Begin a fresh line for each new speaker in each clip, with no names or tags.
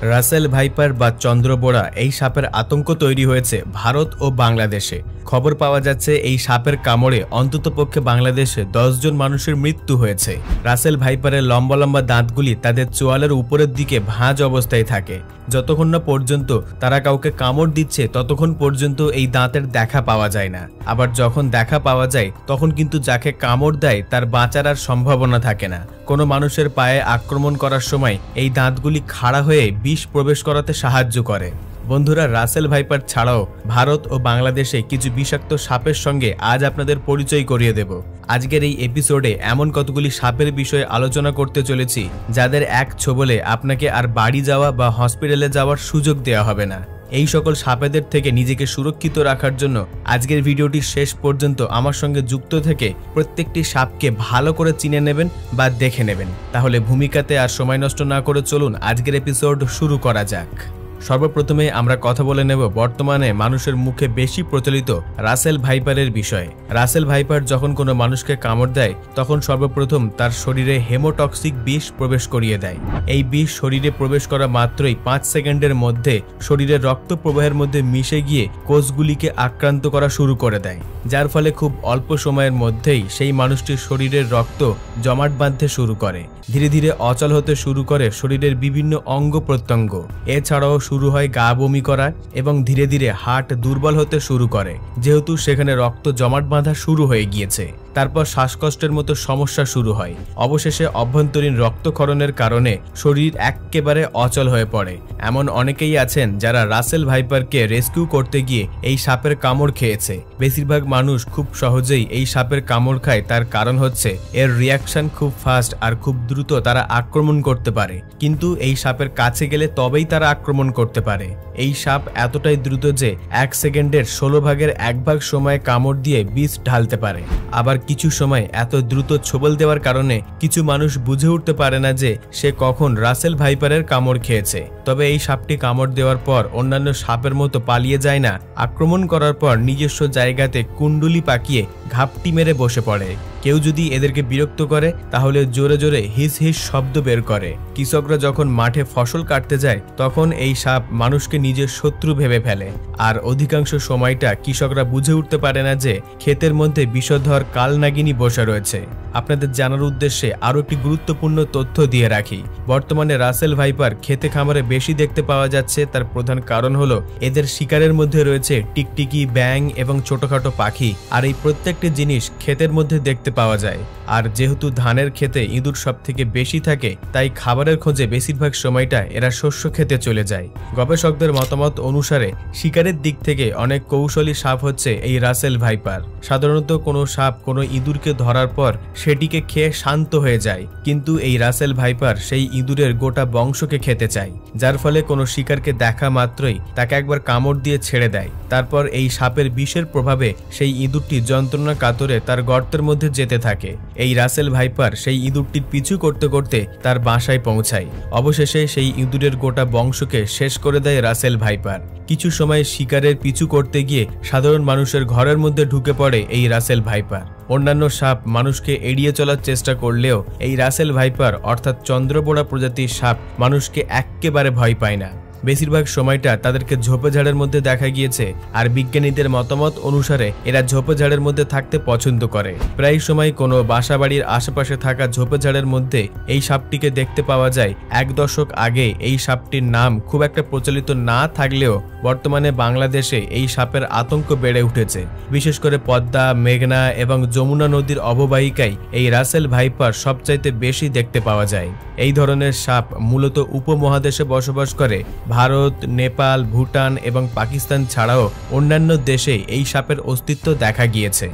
Russell viper বা চন্দ্রবোড়া এই সাপের আতঙ্ক তৈরি হয়েছে ভারত ও বাংলাদেশে। খবর পাওয়া যাচ্ছে এই সাপের কামড়ে অন্ততপক্ষে বাংলাদেশে 10 জন মানুষের মৃত্যু হয়েছে। রাসেল ভাইপারের লম্বা লম্বা দাঁতগুলি তাদের চোয়ালের উপরের দিকে ভাঁজ অবস্থায় থাকে। যতক্ষণ না পর্যন্ত তারা কাউকে কামড় দিচ্ছে ততক্ষণ পর্যন্ত এই দাঁতের দেখা পাওয়া যায় না। আবার যখন দেখা পাওয়া যায় তখন কিন্তু যাকে কামড় দেয় তার বাঁচার আর সম্ভাবনা থাকে না। কোনো মানুষের পায়ে আক্রমণ করার সময় এই দাঁতগুলি খাড়া হয়ে বিষ প্রবেশ করাতে সাহায্য করে। বন্ধুরা, রাসেল ভাইপার ছাড়াও ভারত ও বাংলাদেশে কিছু বিষাক্ত সাপের সঙ্গে আজ আপনাদের পরিচয় করিয়ে দেব। আজকের এই এপিসোডে এমন কতগুলি সাপের বিষয়ে আলোচনা করতে চলেছি যাদের এক ছোবলে আপনাকে আর বাড়ি যাওয়া বা হসপিটালে যাওয়ার সুযোগ দেওয়া হবে না। এই সকল সাপেদের থেকে নিজেকে সুরক্ষিত রাখার জন্য আজকের ভিডিওটি শেষ পর্যন্ত আমার সঙ্গে যুক্ত থেকে প্রত্যেকটি সাপকে ভালো করে চিনে নেবেন বা দেখে নেবেন। তাহলে ভূমিকাতে আর সময় নষ্ট না করে চলুন আজকের এপিসোড শুরু করা যাক। সর্বপ্রথমে আমরা কথা বলে নেব বর্তমানে মানুষের মুখে বেশি প্রচলিত রাসেল ভাইপারের বিষয়ে। রাসেল ভাইপার যখন কোনো মানুষকে কামড় দেয় তখন সর্বপ্রথম তার শরীরে হেমোটক্সিক বিষ প্রবেশ করিয়ে দেয়। এই বিষ শরীরে প্রবেশ করা মাত্রই 5 সেকেন্ডের মধ্যে শরীরের রক্ত প্রবাহের মধ্যে মিশে গিয়ে কোষগুলিকে আক্রান্ত করা শুরু করে দেয়, যার ফলে খুব অল্প সময়ের মধ্যেই সেই মানুষটির শরীরের রক্ত জমাট বাঁধতে শুরু করে। ধীরে ধীরে অচল হতে শুরু করে শরীরের বিভিন্ন অঙ্গ প্রত্যঙ্গ। এছাড়াও শুরু হয় গা বমি করা এবং ধীরে ধীরে হার্ট দুর্বল হতে শুরু করে, যেহেতু সেখানে রক্ত জমাট বাঁধা শুরু হয়ে গিয়েছে। তারপর শ্বাসকষ্টের মতো সমস্যা শুরু হয়। অবশেষে অভ্যন্তরীণ রক্তক্ষরণের কারণে শরীর একেবারে অচল হয়ে পড়ে। এমন অনেকেই আছেন যারা রাসেল ভাইপারকে রেস্কিউ করতে গিয়ে এই সাপের কামড় খেয়েছে। বেশিরভাগ মানুষ খুব সহজেই এই সাপের কামড় খায়, তার কারণ হচ্ছে এর রিয়াকশন খুব ফাস্ট আর খুব দ্রুত তারা আক্রমণ করতে পারে। কিন্তু এই সাপের কাছে গেলে তবেই তারা আক্রমণ করতে পারে। এই সাপ এতটাই দ্রুত যে 1 সেকেন্ডের 16 ভাগের 1 ভাগ সময়ে কামড় দিয়ে বিষ ঢালতে পারে। আবার কিছু সময় এত দ্রুত ছোবল দেওয়ার কারণে কিছু মানুষ বুঝে উঠতে পারে না যে সে কখন রাসেল ভাইপারের কামড় খেয়েছে। তবে এই সাপটি কামড় দেওয়ার পর অন্যান্য সাপের মতো পালিয়ে যায় না। আক্রমণ করার পর নিজস্ব জায়গাতে কুণ্ডুলি পাকিয়ে ঘাপটি মেরে বসে পড়ে। কেউ যদি এদেরকে বিরক্ত করে তাহলে জোরে জোরে হিস হিস শব্দ বের করে। কৃষকরা যখন মাঠে ফসল কাটতে যায় তখন এই সাপ মানুষকে নিজের শত্রু ভেবে ফেলে। আর অধিকাংশ সময়টা কৃষকরা বুঝে উঠতে পারে না যে ক্ষেতের মধ্যে বিষধর কালনাগিনী বসে রয়েছে। আপনাদের জানার উদ্দেশ্যে আরো একটি গুরুত্বপূর্ণ তথ্য দিয়ে রাখি। বর্তমানে রাসেল ভাইপার খেতে খামারে বেশি দেখতে পাওয়া যাচ্ছে। তার প্রধান কারণ হলো এদের শিকারের মধ্যে রয়েছে টিকটিকি, ব্যাং এবং ছোটখাটো পাখি। আর এই প্রত্যেকটি জিনিস ক্ষেতের মধ্যে দেখতে পাওয়া যায়। আর যেহেতু ধানের ক্ষেতে ইঁদুর সব থেকে বেশি থাকে, তাই খাবারের খোঁজে বেশিরভাগ সময়টা এরা শস্য খেতে চলে যায়। গবেষকদের মতামত অনুসারে শিকারের দিক থেকে অনেক কৌশলী সাপ হচ্ছে এই রাসেল ভাইপার। সাধারণত কোনো সাপ কোনো ইঁদুরকে ধরার পর সেটিকে খেয়ে শান্ত হয়ে যায়, কিন্তু এই রাসেল ভাইপার সেই ইঁদুরের গোটা বংশকে খেতে চায়, যার ফলে কোনো শিকারকে দেখা মাত্রই তাকে একবার কামড় দিয়ে ছেড়ে দেয়। তারপর এই সাপের বিষের প্রভাবে সেই ইঁদুরটি যন্ত্রণা কাতরে তার গর্তের মধ্যে যেতে থাকে। এই রাসেল ভাইপার সেই ইঁদুরটির পিছু করতে করতে তার বাসায় পৌঁছায়। অবশেষে সেই ইঁদুরের গোটা বংশকে শেষ করে দেয় রাসেল ভাইপার। কিছু সময় শিকারের পিছু করতে গিয়ে সাধারণ মানুষের ঘরের মধ্যে ঢুকে পড়ে এই রাসেল ভাইপার। অন্যান্য সাপ মানুষকে এড়িয়ে চলার চেষ্টা করলেও এই রাসেল ভাইপার অর্থাৎ চন্দ্রবোড়া প্রজাতির সাপ মানুষকে একেবারে ভয় পায় না। বেশিরভাগ সময়টা তাদেরকে ঝোপঝাড়ের মধ্যে দেখা গিয়েছে। আর বিজ্ঞানীদের মতামত অনুসারে এরা ঝোপঝাড়ের মধ্যে থাকতে পছন্দ করে। প্রায় সময় কোনো বাসাবাড়ির আশেপাশে থাকা ঝোপঝাড়ের মধ্যে এই সাপটিকে দেখতে পাওয়া যায়। 1 দশক আগে এই সাপটির নাম খুব একটা প্রচলিত না থাকলেও বর্তমানে বাংলাদেশে এই সাপের আতঙ্ক বেড়ে উঠেছে। বিশেষ করে পদ্মা, মেঘনা এবং যমুনা নদীর অববাহিকায় এই রাসেল ভাইপার সবচাইতে বেশি দেখতে পাওয়া যায়। এই ধরনের সাপ মূলত উপমহাদেশে বসবাস করে। ভারত, নেপাল, ভুটান এবং পাকিস্তান ছাড়াও অন্যান্য দেশে এই সাপের অস্তিত্ব দেখা গিয়েছে।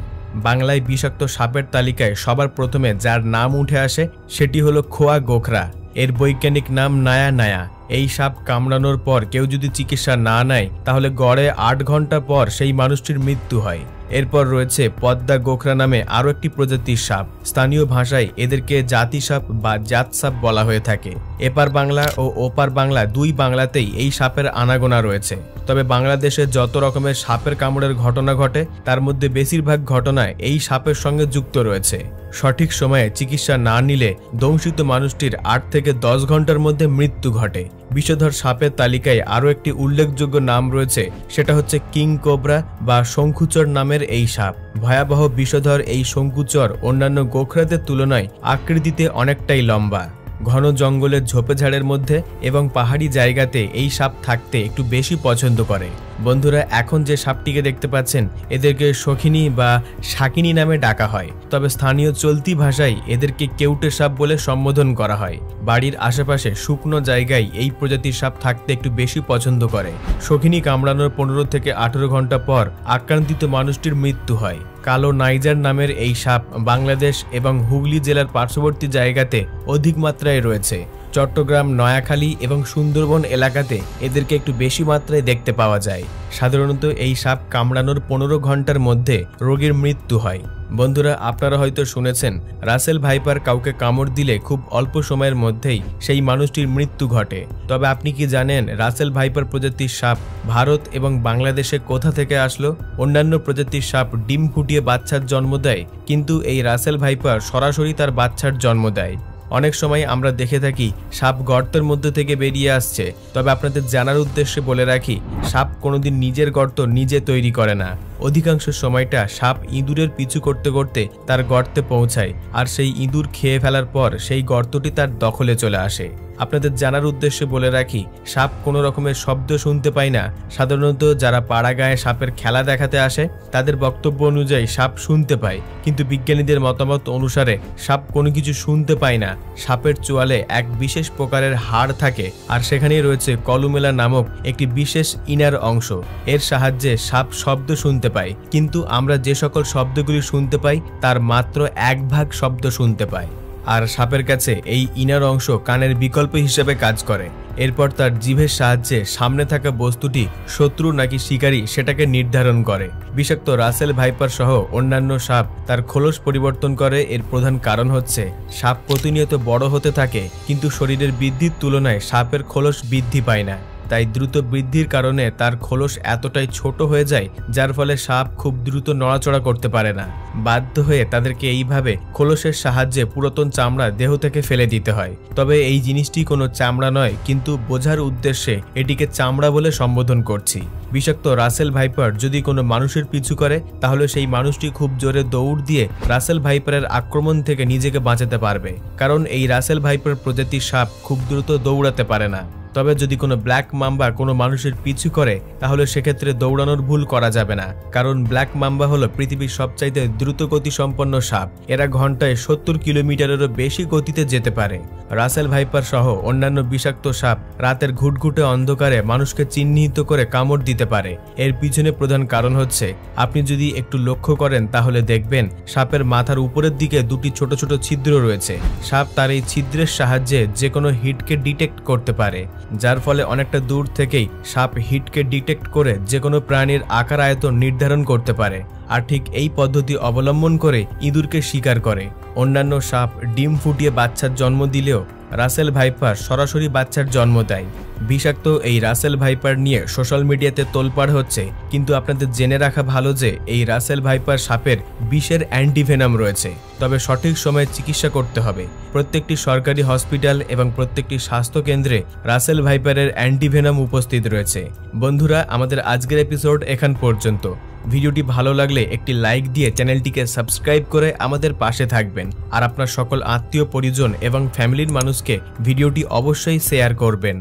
বাংলায় বিষাক্ত সাপের তালিকায় সবার প্রথমে যার নাম উঠে আসে সেটি হলো খোয়া গোখরা। এর বৈজ্ঞানিক নাম নায়া নায়া। এই সাপ কামড়ানোর পর কেউ যদি চিকিৎসা না নেয় তাহলে গড়ে 8 ঘন্টা পর সেই মানুষটির মৃত্যু হয়। এরপর রয়েছে পদ্মা গোখরা নামে আরো একটি প্রজাতির সাপ। স্থানীয় ভাষায় এদেরকে জাতি সাপ বা জাত সাপ বলা হয়ে থাকে। এপার বাংলা ও ওপার বাংলা দুই বাংলাতেই এই সাপের আনাগোনা রয়েছে। তবে বাংলাদেশে যত রকমের সাপের কামড়ের ঘটনা ঘটে তার মধ্যে বেশিরভাগ ঘটনায় এই সাপের সঙ্গে যুক্ত রয়েছে। সঠিক সময়ে চিকিৎসা না নিলে দংশিত মানুষটির 8 থেকে 10 ঘন্টার মধ্যে মৃত্যু ঘটে। বিষধর সাপের তালিকায় আরও একটি উল্লেখযোগ্য নাম রয়েছে, সেটা হচ্ছে কিং কোবরা বা শঙ্কুচর নামের এই সাপ। ভয়াবহ বিষধর এই শঙ্কুচর অন্যান্য গোখরাদের তুলনায় আকৃতিতে অনেকটাই লম্বা। ঘন জঙ্গলের ঝোপেঝাড়ের মধ্যে এবং পাহাড়ি জায়গাতে এই সাপ থাকতে একটু বেশি পছন্দ করে। বন্ধুরা, এখন যে সাপটিকে দেখতে পাচ্ছেন এদেরকে শখিনী বা শাকিনী নামে ডাকা হয়, তবে স্থানীয় চলতি ভাষায় এদেরকে কেউটে সাপ বলে সম্বোধন করা হয়। বাড়ির আশেপাশে শুকনো জায়গায় এই প্রজাতির সাপ থাকতে একটু বেশি পছন্দ করে। শখিনী কামড়ানোর 15 থেকে 18 ঘন্টা পর আক্রান্তিত মানুষটির মৃত্যু হয়। কালো নাইজার নামের এই সাপ বাংলাদেশ এবং হুগলি জেলার পার্শ্ববর্তী জায়গাতে অধিক মাত্রায় রয়েছে। চট্টগ্রাম, নয়াখালী এবং সুন্দরবন এলাকাতে এদেরকে একটু বেশি মাত্রায় দেখতে পাওয়া যায়। সাধারণত এই সাপ কামড়ানোর 15 ঘন্টার মধ্যে রোগীর মৃত্যু হয়। বন্ধুরা, আপনারা হয়তো শুনেছেন রাসেল ভাইপার কাউকে কামড় দিলে খুব অল্প সময়ের মধ্যেই সেই মানুষটির মৃত্যু ঘটে। তবে আপনি কি জানেন রাসেল ভাইপার প্রজাতির সাপ ভারত এবং বাংলাদেশে কোথা থেকে আসলো? অন্যান্য প্রজাতির সাপ ডিম ফুটিয়ে বাচ্চার জন্ম দেয়, কিন্তু এই রাসেল ভাইপার সরাসরি তার বাচ্চার জন্ম দেয়। অনেক সময় আমরা দেখে থাকি সাপ গর্তের মধ্যে থেকে বেরিয়ে আসছে, তবে আপনাদের জানার উদ্দেশ্যে বলে রাখি, সাপ কোনোদিন নিজের গর্ত নিজে তৈরি করে না। অধিকাংশ সময়টা সাপ ইঁদুরের পিছু করতে করতে তার গর্তে পৌঁছায়, আর সেই ইঁদুর খেয়ে ফেলার পর সেই গর্তটি তার দখলে চলে আসে। আপনাদের জানার উদ্দেশ্যে বলে রাখি, সাপ কোনো রকমের শব্দ শুনতে পায় না। সাধারণত যারা পাড়া গায়ে সাপের খেলা দেখাতে আসে তাদের বক্তব্য অনুযায়ী সাপ শুনতে পায়, কিন্তু বিজ্ঞানীদের মতামত অনুসারে সাপ কোনো কিছু শুনতে পায় না। সাপের চোয়ালে এক বিশেষ প্রকারের হাড় থাকে, আর সেখানেই রয়েছে কলুমেলা নামক একটি বিশেষ ইনার অংশ। এর সাহায্যে সাপ শব্দ শুনতে পায়, কিন্তু আমরা যে সকল শব্দগুলি শুনতে পাই তার মাত্র 1 ভাগ শব্দ শুনতে পাই। আর সাপের কাছে এই ইনার অংশ কানের বিকল্প হিসেবে কাজ করে। এরপর তার জিভের সাহায্যে সামনে থাকা বস্তুটি শত্রু নাকি শিকারী সেটাকে নির্ধারণ করে। বিষাক্ত রাসেল ভাইপার সহ অন্যান্য সাপ তার খোলস পরিবর্তন করে। এর প্রধান কারণ হচ্ছে সাপ প্রতিনিয়ত বড় হতে থাকে, কিন্তু শরীরের বৃদ্ধির তুলনায় সাপের খোলস বৃদ্ধি পায় না। তাই দ্রুত বৃদ্ধির কারণে তার খোলস এতটাই ছোট হয়ে যায়, যার ফলে সাপ খুব দ্রুত নড়াচড়া করতে পারে না। বাধ্য হয়ে তাদেরকে এইভাবে খোলসের সাহায্যে পুরাতন চামড়া দেহ থেকে ফেলে দিতে হয়। তবে এই জিনিসটি কোনো চামড়া নয়, কিন্তু বোঝার উদ্দেশ্যে এটিকে চামড়া বলে সম্বোধন করছি। বিষাক্ত রাসেল ভাইপার যদি কোনো মানুষের পিছু করে, তাহলে সেই মানুষটি খুব জোরে দৌড় দিয়ে রাসেল ভাইপারের আক্রমণ থেকে নিজেকে বাঁচাতে পারবে, কারণ এই রাসেল ভাইপার প্রজাতির সাপ খুব দ্রুত দৌড়াতে পারে না। তবে যদি কোনো ব্ল্যাক মাম্বা কোনো মানুষের পিছু করে, তাহলে সেক্ষেত্রে দৌড়ানোর ভুল করা যাবে না, কারণ ব্ল্যাক মাম্বা হলো পৃথিবীর সবচাইতে দ্রুত গতি সম্পন্ন সাপ। এরা ঘন্টায় 70 কিলোমিটারেরও বেশি গতিতে যেতে পারে। রাসেল ভাইপার সহ অন্যান্য বিষাক্ত সাপ রাতের ঘুটঘুটে অন্ধকারে মানুষকে চিহ্নিত করে কামড় দিতে পারে। এর পিছনে প্রধান কারণ হচ্ছে, আপনি যদি একটু লক্ষ্য করেন তাহলে দেখবেন সাপের মাথার উপরের দিকে 2টি ছোট ছোট ছিদ্র রয়েছে। সাপ তার এই ছিদ্রের সাহায্যে যে কোনো হিটকে ডিটেক্ট করতে পারে, যার ফলে অনেকটা দূর থেকেই সাপ হিটকে ডিটেক্ট করে যে কোনো প্রাণীর আকার আয়তন নির্ধারণ করতে পারে। আর ঠিক এই পদ্ধতি অবলম্বন করে ইঁদুরকে শিকার করে। অন্যান্য সাপ ডিম ফুটিয়ে বাচ্চার জন্ম দিলেও রাসেল ভাইপার সরাসরি বাচ্চার জন্ম দেয়। বিষাক্ত এই রাসেল ভাইপার নিয়ে সোশ্যাল মিডিয়াতে তোলপাড় হচ্ছে, কিন্তু আপনাদের জেনে রাখা ভালো যে এই রাসেল ভাইপার সাপের বিষের অ্যান্টিভেনাম রয়েছে, তবে সঠিক সময়ে চিকিৎসা করতে হবে। প্রত্যেকটি সরকারি হসপিটাল এবং প্রত্যেকটি স্বাস্থ্য কেন্দ্রে রাসেল ভাইপারের অ্যান্টিভেনাম উপস্থিত রয়েছে। বন্ধুরা, আমাদের আজকের এপিসোড এখান পর্যন্ত। ভিডিওটি ভালো লাগলে একটি লাইক দিয়ে চ্যানেলটিকে সাবস্ক্রাইব করে আমাদের পাশে থাকবেন, আর আপনার সকল আত্মীয় পরিজন এবং ফ্যামিলির মানুষকে ভিডিওটি অবশ্যই শেয়ার করবেন।